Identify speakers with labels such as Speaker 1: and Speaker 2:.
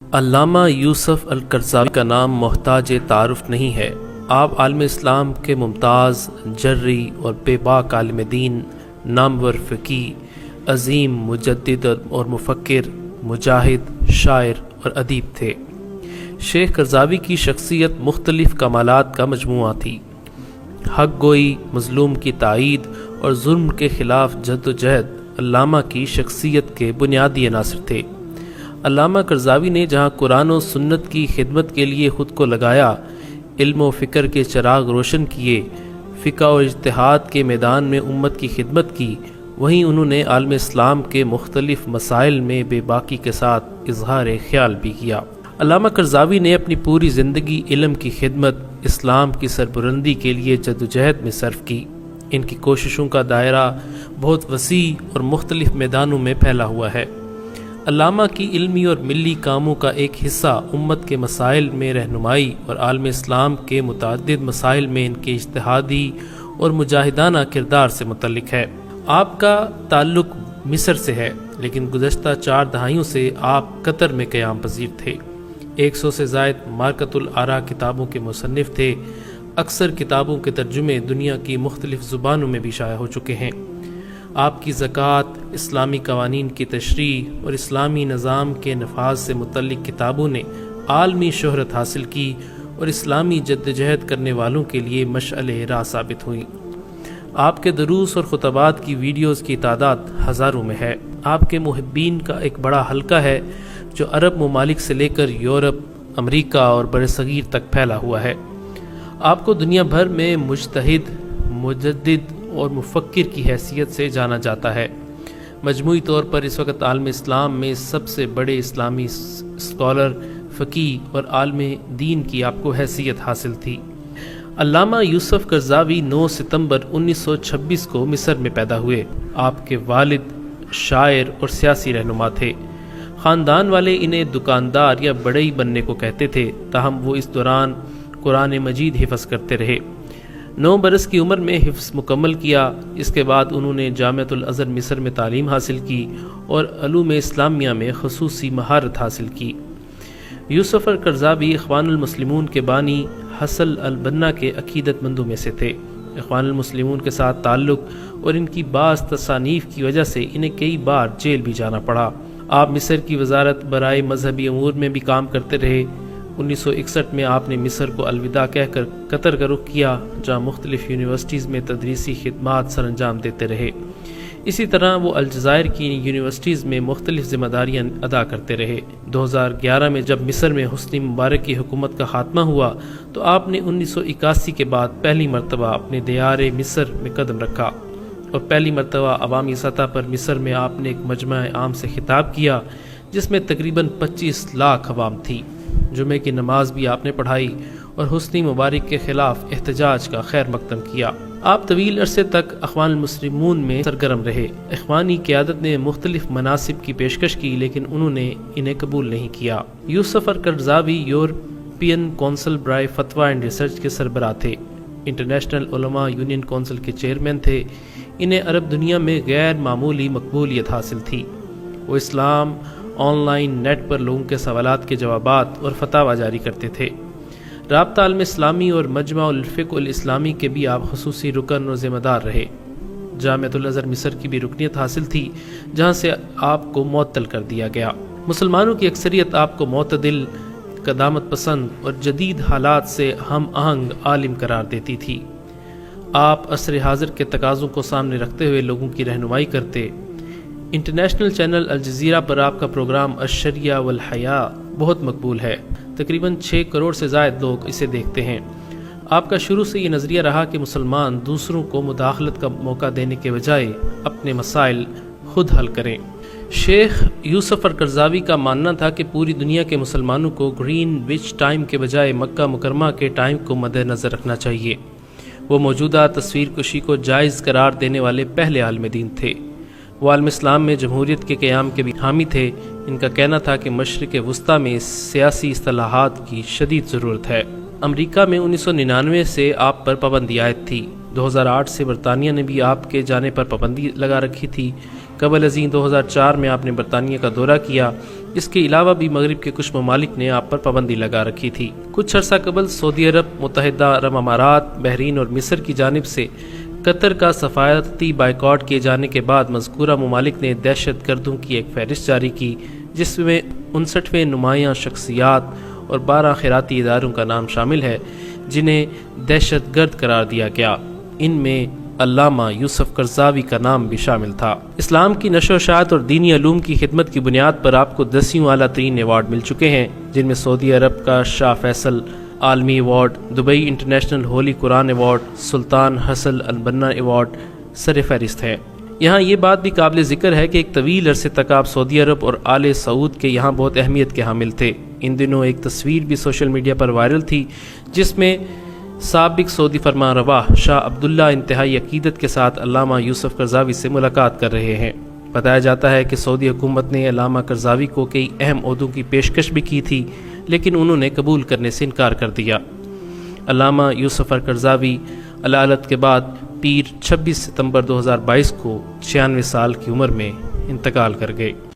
Speaker 1: علامہ یوسف al Qaradawi کا نام محتاج تعارف نہیں ہے۔ آپ عالم اسلام کے ممتاز، جرری اور بے باک عالم دین، نامور فقیہ، عظیم مجدد اور مفکر، مجاہد، شاعر اور ادیب تھے۔ شیخ قرضاوی کی شخصیت مختلف کمالات کا مجموعہ تھی۔ حق گوئی، مظلوم کی تائید اور ظلم کے خلاف جدوجہد علامہ کی شخصیت کے بنیادی عناصر تھے۔ علامہ قرضاوی نے جہاں قرآن و سنت کی خدمت کے لیے خود کو لگایا، علم و فکر کے چراغ روشن کیے، فقہ و اجتہاد کے میدان میں امت کی خدمت کی، وہیں انہوں نے عالم اسلام کے مختلف مسائل میں بے باکی کے ساتھ اظہار خیال بھی کیا۔ علامہ قرضاوی نے اپنی پوری زندگی علم کی خدمت، اسلام کی سربلندی کے لیے جدوجہد میں صرف کی۔ ان کی کوششوں کا دائرہ بہت وسیع اور مختلف میدانوں میں پھیلا ہوا ہے۔ علامہ کی علمی اور ملی کاموں کا ایک حصہ امت کے مسائل میں رہنمائی اور عالم اسلام کے متعدد مسائل میں ان کے اجتہادی اور مجاہدانہ کردار سے متعلق ہے۔ آپ کا تعلق مصر سے ہے، لیکن گزشتہ 4 دہائیوں سے آپ قطر میں قیام پذیر تھے۔ 100 سے زائد مارکۃ الآراء کتابوں کے مصنف تھے۔ اکثر کتابوں کے ترجمے دنیا کی مختلف زبانوں میں بھی شائع ہو چکے ہیں۔ آپ کی زکوٰۃ، اسلامی قوانین کی تشریح اور اسلامی نظام کے نفاذ سے متعلق کتابوں نے عالمی شہرت حاصل کی اور اسلامی جدوجہد کرنے والوں کے لیے مشعل راہ ثابت ہوئیں۔ آپ کے دروس اور خطبات کی ویڈیوز کی تعداد ہزاروں میں ہے۔ آپ کے محبین کا ایک بڑا حلقہ ہے جو عرب ممالک سے لے کر یورپ، امریکہ اور برصغیر تک پھیلا ہوا ہے۔ آپ کو دنیا بھر میں مجتہد، مجدد اور مفکر کی حیثیت سے جانا جاتا ہے۔ مجموعی طور پر اس وقت عالم اسلام میں سب سے بڑے اسلامی اسکالر، فقیہ اور عالم دین کی آپ کو حیثیت حاصل تھی۔ علامہ یوسف قرضاوی 9 ستمبر 1926 کو مصر میں پیدا ہوئے۔ آپ کے والد شاعر اور سیاسی رہنما تھے۔ خاندان والے انہیں دکاندار یا بڑئی بننے کو کہتے تھے، تاہم وہ اس دوران قرآن مجید حفظ کرتے رہے۔ 9 برس کی عمر میں حفظ مکمل کیا۔ اس کے بعد انہوں نے جامعۃ الازہر مصر میں تعلیم حاصل کی اور علوم اسلامیہ میں خصوصی مہارت حاصل کی۔ یوسف القرضاوی اخوان المسلمون کے بانی حسن البنا کے عقیدت مندوں میں سے تھے۔ اخوان المسلمون کے ساتھ تعلق اور ان کی بعض تصانیف کی وجہ سے انہیں کئی بار جیل بھی جانا پڑا۔ آپ مصر کی وزارت برائے مذہبی امور میں بھی کام کرتے رہے۔ 1961 میں آپ نے مصر کو الوداع کہہ کر قطر کا رخ کیا، جہاں مختلف یونیورسٹیز میں تدریسی خدمات سر انجام دیتے رہے۔ اسی طرح وہ الجزائر کی یونیورسٹیز میں مختلف ذمہ داریاں ادا کرتے رہے۔ 2011 میں جب مصر میں حسنی مبارک کی حکومت کا خاتمہ ہوا تو آپ نے 1981 کے بعد پہلی مرتبہ اپنے دیار مصر میں قدم رکھا اور پہلی مرتبہ عوامی سطح پر مصر میں آپ نے ایک مجمع عام سے خطاب کیا، جس میں تقریباً 25 لاکھ عوام تھی۔ جمعے کی نماز بھی آپ نے پڑھائی اور حسنی مبارک کے خلاف احتجاج کا خیر مقدم کیا۔ آپ طویل عرصے تک اخوان المسلمون میں سرگرم رہے۔ اخوانی قیادت نے مختلف مناصب کی پیشکش کی، لیکن انہوں نے انہیں قبول نہیں کیا۔ یوسف القرضاوی یورپین کونسل برائے فتویٰ اینڈ ریسرچ کے سربراہ تھے۔ انٹرنیشنل علماء یونین کونسل کے چیئرمین تھے۔ انہیں عرب دنیا میں غیر معمولی مقبولیت حاصل تھی۔ وہ اسلام، آن لائن نیٹ پر لوگوں کے سوالات کے جوابات اور فتاوی جاری کرتے تھے۔ رابطہ عالم اسلامی اور مجمع الفقہ الاسلامی کے بھی آپ خصوصی رکن اور ذمہ دار رہے۔ جامعۃ الازہر مصر کی بھی رکنیت حاصل تھی، جہاں سے آپ کو معطل کر دیا گیا۔ مسلمانوں کی اکثریت آپ کو معتدل، قدامت پسند اور جدید حالات سے ہم آہنگ عالم قرار دیتی تھی۔ آپ عصر حاضر کے تقاضوں کو سامنے رکھتے ہوئے لوگوں کی رہنمائی کرتے۔ انٹرنیشنل چینل الجزیرہ پر آپ کا پروگرام الشریعہ والحیاء بہت مقبول ہے۔ تقریباً 6 کروڑ سے زائد لوگ اسے دیکھتے ہیں۔ آپ کا شروع سے یہ نظریہ رہا کہ مسلمان دوسروں کو مداخلت کا موقع دینے کے بجائے اپنے مسائل خود حل کریں۔ شیخ یوسف القرضاوی کا ماننا تھا کہ پوری دنیا کے مسلمانوں کو گرین وچ ٹائم کے بجائے مکہ مکرمہ کے ٹائم کو مد نظر رکھنا چاہیے۔ وہ موجودہ تصویر کشی کو جائز قرار دینے والے پہلے عالم دین تھے۔ وہ عالم اسلام میں جمہوریت کے قیام کے بھی حامی تھے۔ ان کا کہنا تھا کہ مشرق وسطیٰ میں سیاسی اصلاحات کی شدید ضرورت ہے۔ امریکہ میں 1999 سے آپ پر پابندی عائد تھی۔ 2008 سے برطانیہ نے بھی آپ کے جانے پر پابندی لگا رکھی تھی۔ قبل ازیں 2004 میں آپ نے برطانیہ کا دورہ کیا۔ اس کے علاوہ بھی مغرب کے کچھ ممالک نے آپ پر پابندی لگا رکھی تھی۔ کچھ عرصہ قبل سعودی عرب، متحدہ عرب امارات، بحرین اور مصر کی جانب سے قطر کا سفارتی بائیکاٹ کیے جانے کے بعد مذکورہ ممالک نے دہشت گردوں کی ایک فہرست جاری کی، جس میں 59 نمایاں شخصیات اور 12 خیراتی اداروں کا نام شامل ہے جنہیں دہشت گرد قرار دیا گیا۔ ان میں علامہ یوسف قرضاوی کا نام بھی شامل تھا۔ اسلام کی نشر و اشاعت اور دینی علوم کی خدمت کی بنیاد پر آپ کو 10 اعلیٰ ترین ایوارڈ مل چکے ہیں، جن میں سعودی عرب کا شاہ فیصل عالمی ایوارڈ، دبئی انٹرنیشنل ہولی قرآن ایوارڈ، سلطان حسن البنا ایوارڈ سر فہرست ہے۔ یہاں یہ بات بھی قابل ذکر ہے کہ ایک طویل عرصے تک آپ سعودی عرب اور آل سعود کے یہاں بہت اہمیت کے حامل تھے۔ ان دنوں ایک تصویر بھی سوشل میڈیا پر وائرل تھی جس میں سابق سعودی فرمان روا شاہ عبداللہ انتہائی عقیدت کے ساتھ علامہ یوسف قرضاوی سے ملاقات کر رہے ہیں۔ بتایا جاتا ہے کہ سعودی حکومت نے علامہ قرضاوی کو کئی اہم عہدوں کی پیشکش بھی کی تھی، لیکن انہوں نے قبول کرنے سے انکار کر دیا۔ علامہ یوسف قرضاوی علالت کے بعد پیر 26 ستمبر 2022 کو 96 سال کی عمر میں انتقال کر گئے۔